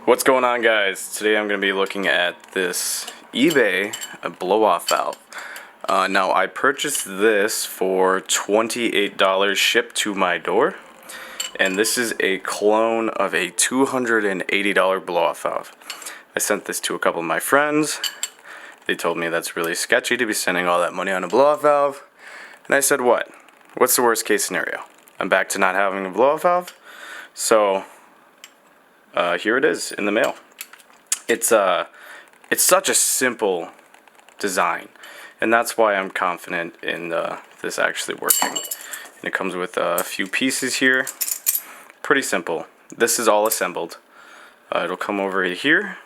What's going on, guys? Today I'm going to be looking at this eBay blow-off valve. Now I purchased this for $28 shipped to my door, and this is a clone of a $280 blow-off valve. I sent this to a couple of my friends. They told me that's really sketchy to be sending all that money on a blow-off valve, and I said, what's the worst case scenario? I'm back to not having a blow-off valve, so here it is in the mail. It's such a simple design, and that's why I'm confident in this actually working. And it comes with a few pieces here. Pretty simple. This is all assembled. It'll come over here.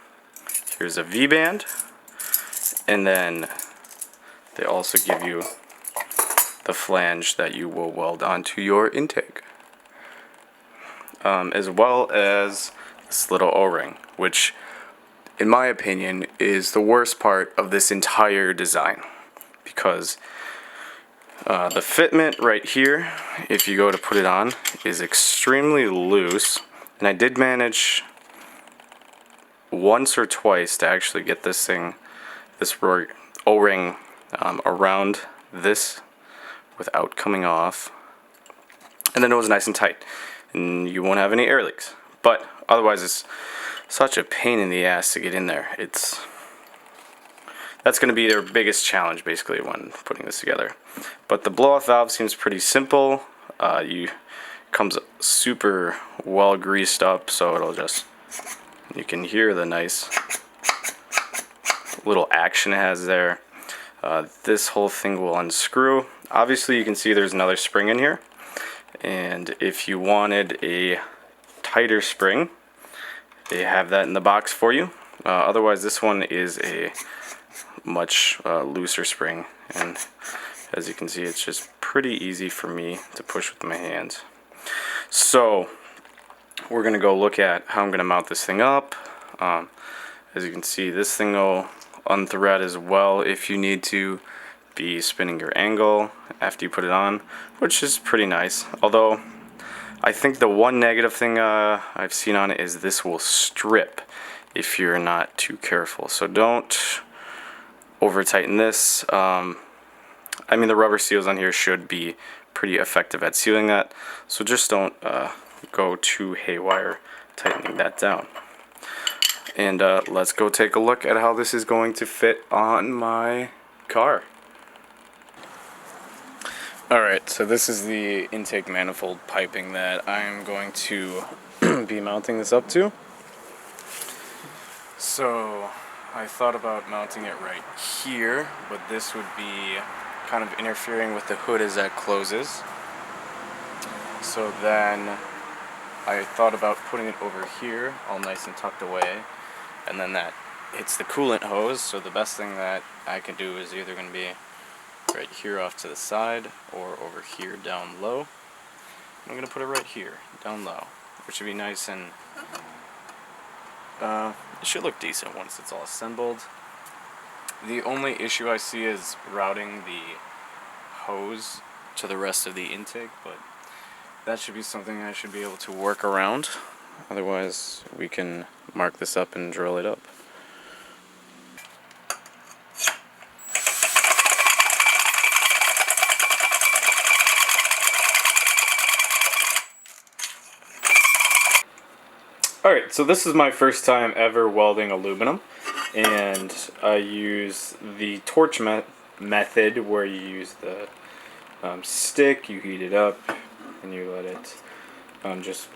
Here's a V-band, and then they also give you the flange that you will weld onto your intake, as well as this little O-ring, which in my opinion is the worst part of this entire design, because the fitment right here, if you go to put it on, is extremely loose, and I did manage once or twice to actually get this O-ring around this without coming off, and then it was nice and tight and you won't have any air leaks. But otherwise, it's such a pain in the ass to get in there. That's going to be their biggest challenge, basically, when putting this together. But the blow-off valve seems pretty simple. Comes super well greased up, so it'll you can hear the nice little action it has there. This whole thing will unscrew. Obviously, you can see there's another spring in here, and if you wanted a tighter spring, they have that in the box for you. Otherwise, this one is a much looser spring, and as you can see, it's just pretty easy for me to push with my hands. So we're gonna go look at how I'm gonna mount this thing up. As you can see, this thing will unthread as well if you need to be spinning your angle after you put it on, which is pretty nice. Although I think the one negative thing I've seen on it is this will strip if you're not too careful. So don't over tighten this. I mean, the rubber seals on here should be pretty effective at sealing that, so just don't go too haywire tightening that down. And let's go take a look at how this is going to fit on my car. Alright, so this is the intake manifold piping that I'm going to be mounting this up to. So I thought about mounting it right here, but this would be kind of interfering with the hood as that closes. So then I thought about putting it over here, all nice and tucked away, and then that hits the coolant hose. So the best thing that I can do is either going to be right here off to the side or over here down low. I'm going to put it right here down low, which should be nice, and it should look decent once it's all assembled. The only issue I see is routing the hose to the rest of the intake, but that should be something I should be able to work around. Otherwise, we can mark this up and drill it up. Alright, so this is my first time ever welding aluminum, and I use the torch method, where you use the stick, you heat it up, and you let it just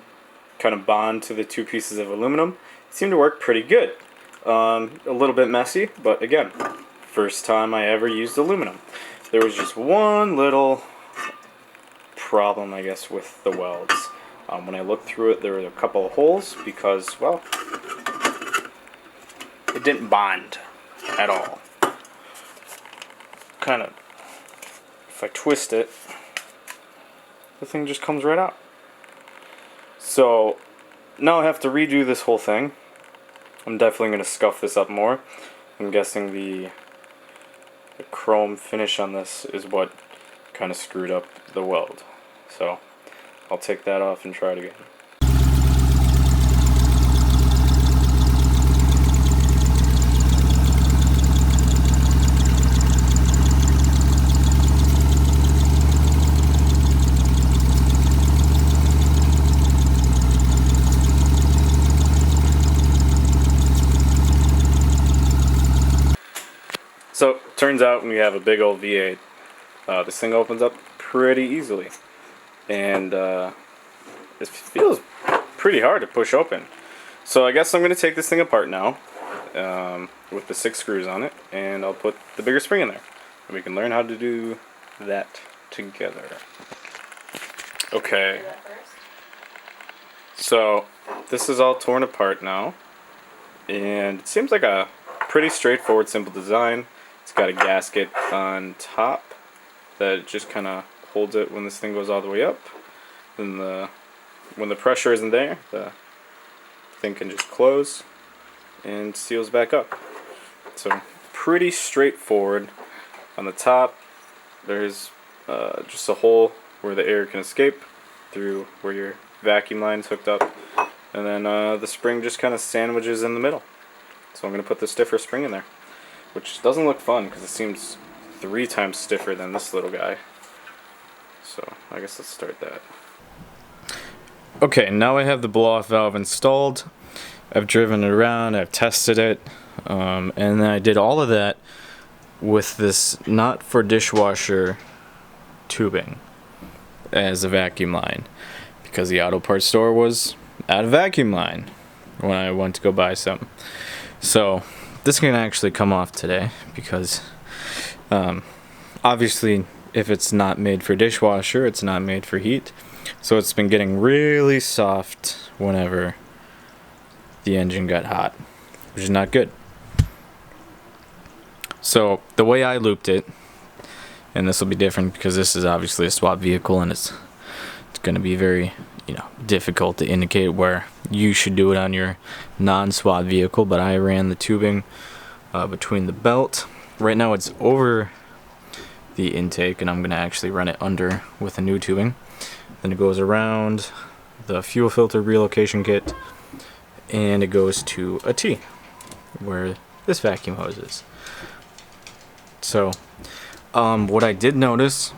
kind of bond to the two pieces of aluminum. It seemed to work pretty good. A little bit messy, but again, first time I ever used aluminum. There was just one little problem, I guess, with the welds. When I looked through it, there were a couple of holes because, well, it didn't bond at all. Kind of, if I twist it, the thing just comes right out. So now I have to redo this whole thing. I'm definitely going to scuff this up more. I'm guessing the chrome finish on this is what kind of screwed up the weld. So I'll take that off and try it again. So turns out when you have a big old V8, this thing opens up pretty easily, and it feels pretty hard to push open. So I guess I'm going to take this thing apart now with the 6 screws on it, and I'll put the bigger spring in there, and we can learn how to do that together. Okay, so this is all torn apart now, and it seems like a pretty straightforward, simple design. It's got a gasket on top that just kind of holds it when this thing goes all the way up. Then when the pressure isn't there, the thing can just close and seals back up. So pretty straightforward. On the top, there's just a hole where the air can escape through where your vacuum line's hooked up, and then the spring just kind of sandwiches in the middle. So I'm going to put the stiffer spring in there, which doesn't look fun because it seems 3 times stiffer than this little guy. So I guess let's start that. Okay, now I have the blow-off valve installed. I've driven it around, I've tested it, and then I did all of that with this not for dishwasher tubing as a vacuum line, because the auto parts store was out of vacuum line when I went to go buy some. So this can actually come off today because obviously if it's not made for dishwasher, it's not made for heat. So it's been getting really soft whenever the engine got hot, which is not good. So the way I looped it, and this will be different because this is obviously a swap vehicle, and it's going to be very, difficult to indicate where you should do it on your non-swap vehicle, but I ran the tubing between the belt. Right now it's over the intake, and I'm going to actually run it under with a new tubing. Then it goes around the fuel filter relocation kit, and it goes to a T where this vacuum hose is. So what I did notice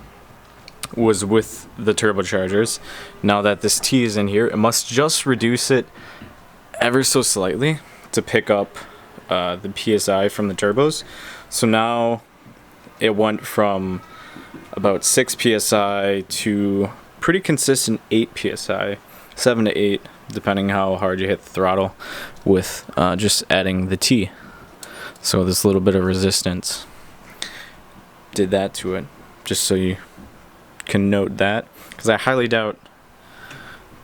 was with the turbochargers, now that this T is in here, it must just reduce it ever so slightly to pick up the PSI from the turbos. So now it went from about 6 PSI to pretty consistent 8 PSI, 7 to 8, depending how hard you hit the throttle with just adding the T. So this little bit of resistance did that to it, just so you can note that, because I highly doubt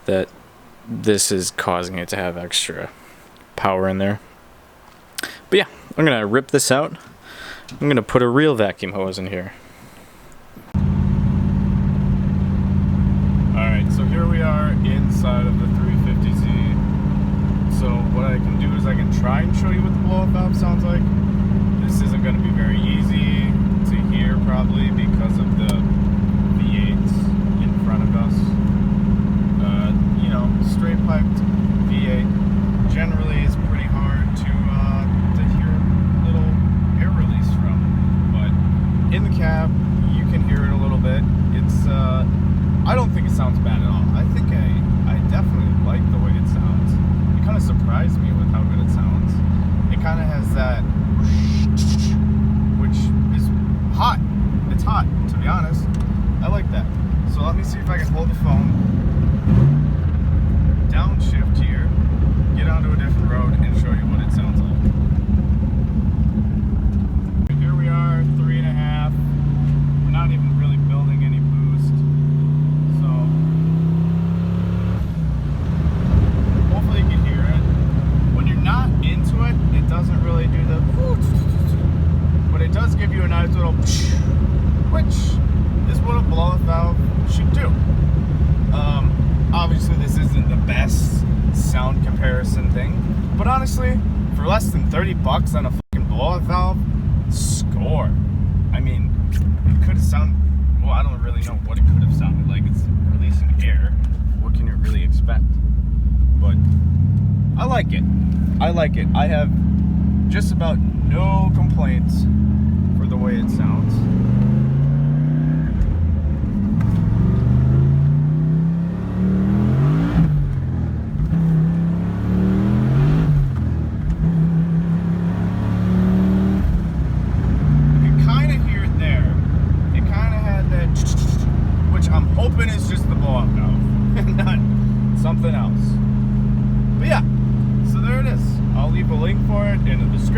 that this is causing it to have extra power in there. But yeah, I'm gonna rip this out. I'm gonna put a real vacuum hose in here. Alright, so here we are inside of the 350Z. So what I can do is I can try and show you what the blow-off valve sounds like. This isn't going to be very easy to hear probably because of the V8s in front of us. Straight piped V8 generally is pretty hard to hear little air release from. But in the cab, you can hear it a little bit. It's I don't think it sounds bad at all. I think I definitely like the way it sounds. It kind of surprised me with how good it sounds. It kind of has that, which is hot. It's hot, to be honest. I like that. So let me see if I can hold the phone, downshift here, get onto a different road, and show you what it sounds like. Here we are, 3.5. We're not even really building any boost. So hopefully you can hear it. When you're not into it, it doesn't really do the, but it does give you a nice little, which is what a blow-off valve should do. Obviously this isn't the best sound comparison thing, but honestly, for less than $30 on a fucking blow-off valve, score. I mean, it could have sounded, well, I don't really know what it could have sounded like. It's releasing air. What can you really expect? But I like it. I like it. I have just about no complaints for the way it sounds.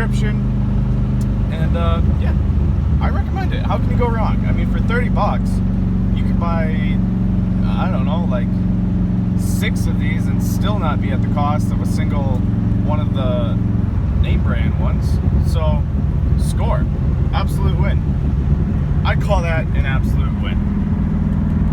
description. And yeah, I recommend it. How can you go wrong? I mean, for 30 bucks, you could buy, I don't know, like 6 of these and still not be at the cost of a single one of the name brand ones. So, score. Absolute win. I'd call that an absolute win.